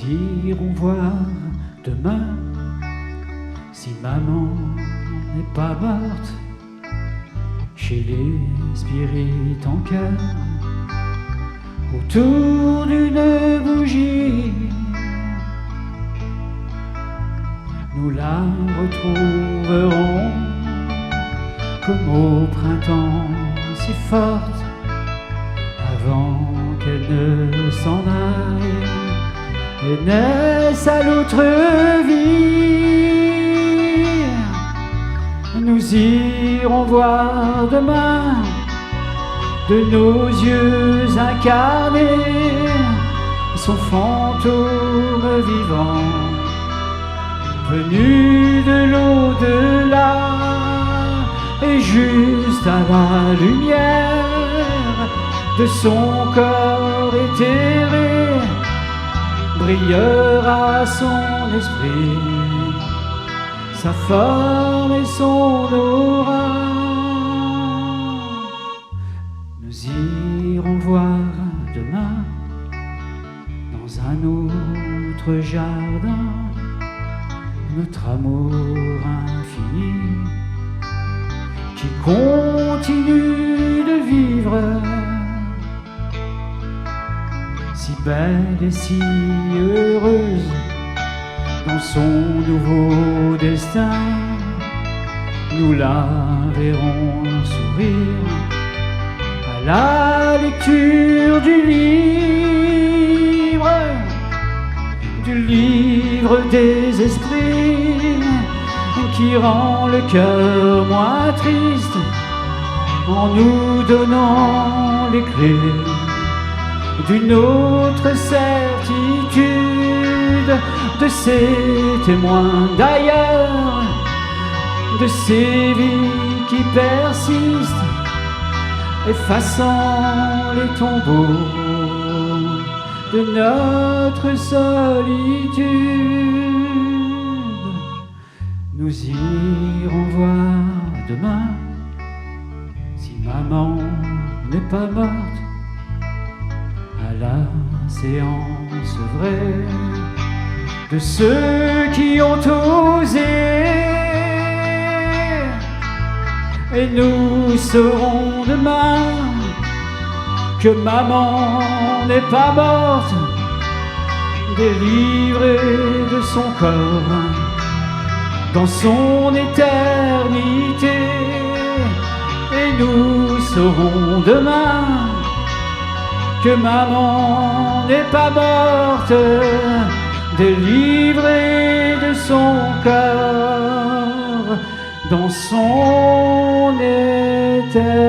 irons voir demain si maman n'est pas morte chez les spirites en cœur autour d'une bougie. Nous la retrouverons comme au printemps si forte avant qu'elle ne s'en aille et naisse à l'autre vie. Nous irons voir demain de nos yeux incarnés son fantôme vivant venu de l'au-delà, et juste à la lumière de son corps éthéré brillera son esprit, sa forme et son aura. Nous irons voir demain dans un autre jardin notre amour infini qui continue de vivre si belle et si heureuse dans son nouveau destin. Nous la verrons sourire à la lecture du livre des esprits qui rend le cœur moins triste en nous donnant les clés d'une autre certitude, de ces témoins d'ailleurs, de ces vies qui persistent, effaçant les tombeaux de notre solitude. Nous irons voir demain si maman n'est pas morte à la séance vraie de ceux qui ont osé, et nous saurons demain que maman n'est pas morte, délivrée de son corps dans son éternité. Et nous saurons demain que maman n'est pas morte, délivrée de son corps dans son éternité.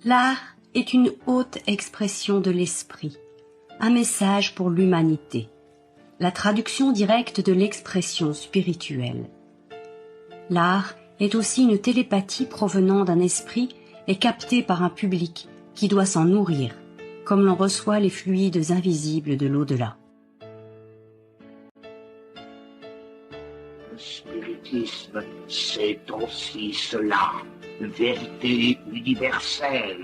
L'art est une haute expression de l'esprit, un message pour l'humanité, la traduction directe de l'expression spirituelle. L'art est aussi une télépathie provenant d'un esprit et captée par un public qui doit s'en nourrir, comme l'on reçoit les fluides invisibles de l'au-delà. Le spiritisme, c'est aussi cela. Vérité universelle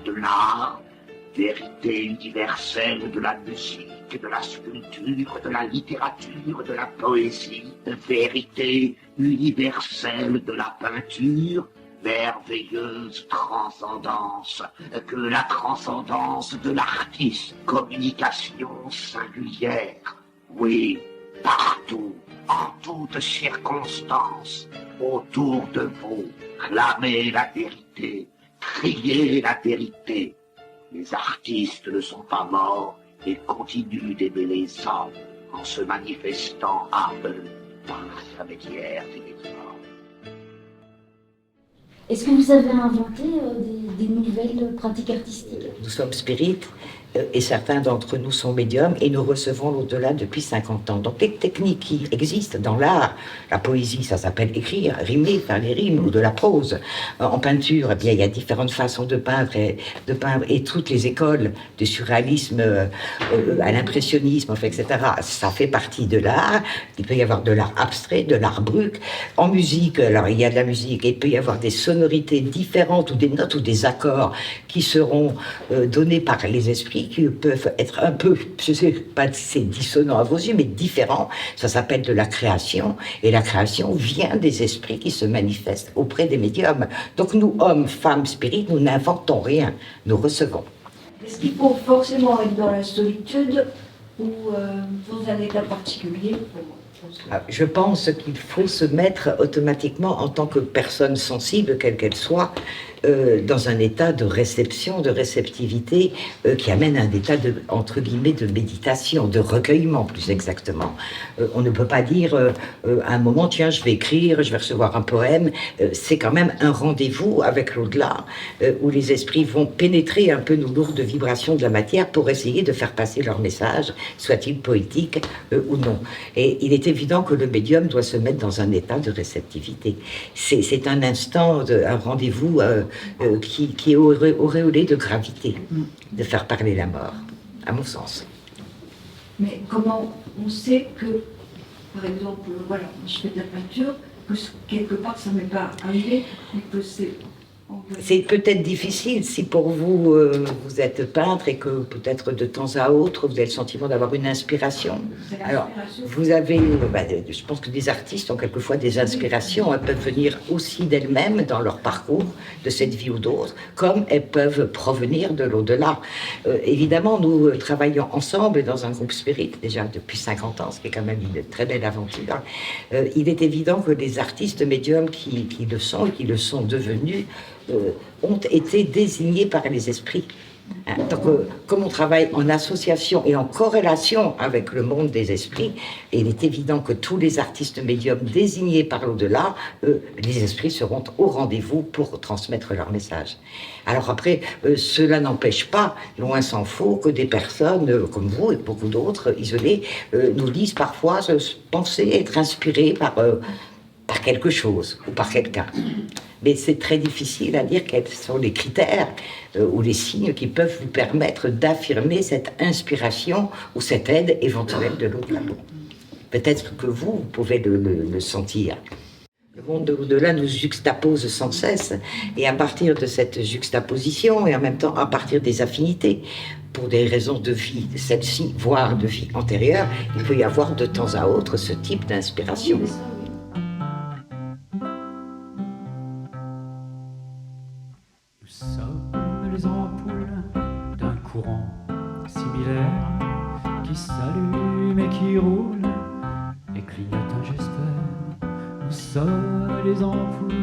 de l'art, vérité universelle de la musique, de la sculpture, de la littérature, de la poésie, vérité universelle de la peinture, merveilleuse transcendance, que la transcendance de l'artiste, communication singulière, oui, partout, en toutes circonstances, autour de vous, clamez la vérité, criez la vérité. Les artistes ne sont pas morts et continuent d'aimer les hommes en se manifestant à eux par l'intermédiaire des médias. Est-ce que vous avez inventé des nouvelles pratiques artistiques ? Nous sommes spirites Et certains d'entre nous sont médiums et nous recevons l'au-delà depuis 50 ans. Donc les techniques qui existent dans l'art, la poésie, ça s'appelle écrire, rimer, faire les rimes, ou de la prose. En peinture, eh bien, il y a différentes façons de peindre et toutes les écoles du surréalisme à l'impressionnisme, etc. Ça fait partie de l'art. Il peut y avoir de l'art abstrait, de l'art brut. En musique, alors il y a de la musique et il peut y avoir des sonorités différentes ou des notes ou des accords qui seront donnés par les esprits, qui peuvent être un peu, je ne sais pas si c'est dissonant à vos yeux, mais différents. Ça s'appelle de la création, et la création vient des esprits qui se manifestent auprès des médiums. Donc nous, hommes, femmes, spirites, nous n'inventons rien, nous recevons. Est-ce qu'il faut forcément être dans la solitude ou dans un état particulier Je pense qu'il faut se mettre automatiquement en tant que personne sensible, quelle qu'elle soit, dans un état de réception, de réceptivité qui amène à un état de, entre guillemets, de méditation, de recueillement plus exactement. On ne peut pas dire à un moment, tiens, je vais écrire, je vais recevoir un poème. C'est quand même un rendez-vous avec l'au-delà où les esprits vont pénétrer un peu nos lourdes vibrations de la matière pour essayer de faire passer leur message, soit-il poétique ou non. Et il est évident que le médium doit se mettre dans un état de réceptivité. C'est un instant, un rendez-vous qui est auréolé de gravité, de faire parler la mort, à mon sens. Mais comment on sait que, par exemple, voilà, je fais de la peinture, que quelque part ça ne m'est pas arrivé, mais que c'est... C'est peut-être difficile si pour vous, vous êtes peintre et que peut-être de temps à autre, vous avez le sentiment d'avoir une inspiration. Alors, vous avez, je pense que des artistes ont quelquefois des inspirations. Elles peuvent venir aussi d'elles-mêmes dans leur parcours, de cette vie ou d'autre, comme elles peuvent provenir de l'au-delà. Évidemment, nous travaillons ensemble dans un groupe spirit, déjà depuis 50 ans, ce qui est quand même une très belle aventure. Il est évident que les artistes médiums qui le sont et qui le sont devenus, ont été désignés par les esprits. Donc, comme on travaille en association et en corrélation avec le monde des esprits, il est évident que tous les artistes médiums désignés par l'au-delà, les esprits seront au rendez-vous pour transmettre leur message. Alors après, cela n'empêche pas, loin s'en faut, que des personnes comme vous et beaucoup d'autres isolés nous disent parfois penser être inspirés par quelque chose ou par quelqu'un. Mais c'est très difficile à dire quels sont les critères ou les signes qui peuvent vous permettre d'affirmer cette inspiration ou cette aide éventuelle de l'au-delà. Peut-être que vous pouvez le sentir. Le monde de l'au-delà nous juxtapose sans cesse, et à partir de cette juxtaposition, et en même temps à partir des affinités, pour des raisons de vie, celle-ci, voire de vie antérieure, il peut y avoir de temps à autre ce type d'inspiration. Les ampoules d'un courant similaire qui s'allume et qui roule et clignote, j'espère. Nous sommes les ampoules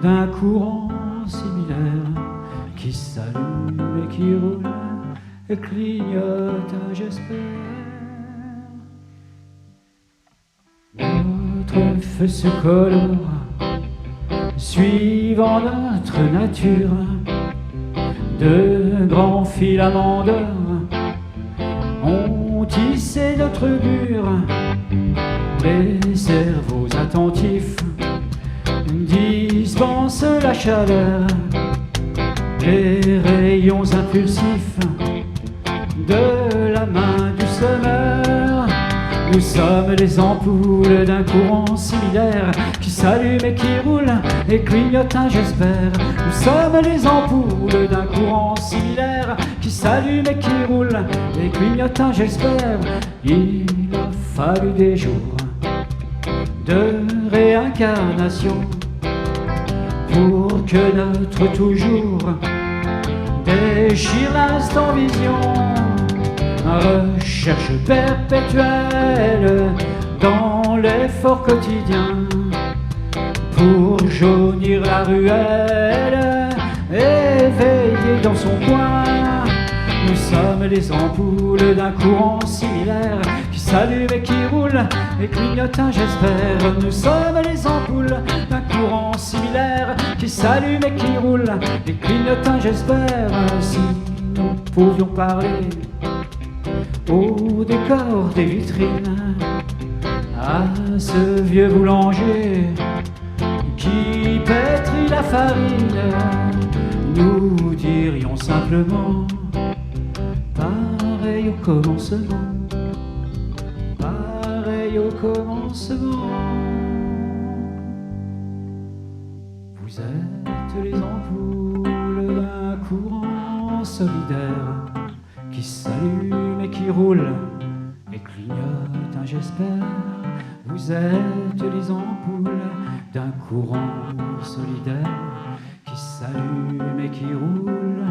d'un courant similaire qui s'allume et qui roule et clignote, j'espère. Notre feu se colore suivant notre nature. De grands filaments d'or ont tissé notre mur. Les cerveaux attentifs dispensent la chaleur. Les rayons impulsifs de la main du semeur. Nous sommes les ampoules d'un courant similaire qui s'allume et qui roule et clignote, j'espère. Nous sommes les ampoules d'un courant similaire qui s'allume et qui roule et clignote, j'espère. Il a fallu des jours de réincarnation pour que notre toujours déchire l'instant vision. Recherche perpétuelle dans l'effort quotidien pour jaunir la ruelle, éveillée dans son coin. Nous sommes les ampoules d'un courant similaire qui s'allume et qui roule et clignote, j'espère. Nous sommes les ampoules d'un courant similaire qui s'allume et qui roule et clignote, j'espère. Si nous pouvions parler au décor des vitrines, à ce vieux boulanger qui pétrit la farine, nous dirions simplement pareil au commencement, pareil au commencement. Vous êtes les ampoules d'un courant solidaire qui s'allume et qui roule et clignote, j'espère. Vous êtes les ampoules d'un courant solidaire qui s'allume et qui roule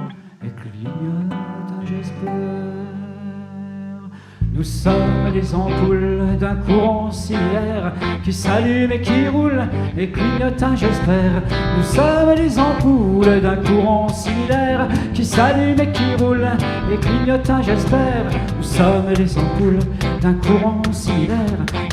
et clignote, j'espère. Nous sommes les ampoules d'un courant similaire qui s'allume et qui roule et clignote, j'espère. Nous sommes les ampoules d'un courant similaire qui s'allume et qui roule et clignote, j'espère. Nous sommes les ampoules d'un courant similaire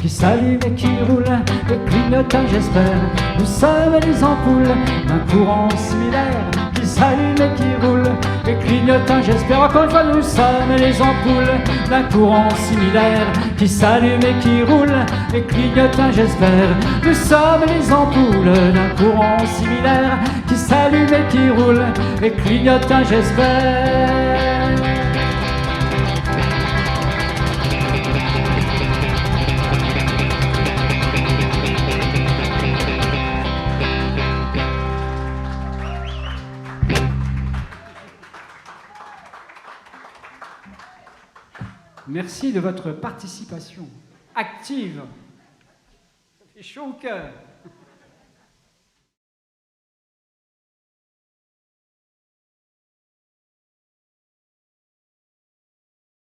qui s'allume et qui roule et clignote, j'espère. Nous sommes les ampoules d'un courant similaire qui s'allume et qui roule et clignote, j'espère. Encore une fois, nous sommes les ampoules d'un courant similaire qui s'allume et qui roule et clignote, j'espère. Nous sommes les ampoules d'un courant similaire qui s'allume et qui roule et clignote, j'espère. Merci de votre participation active. Ça fait chaud au cœur.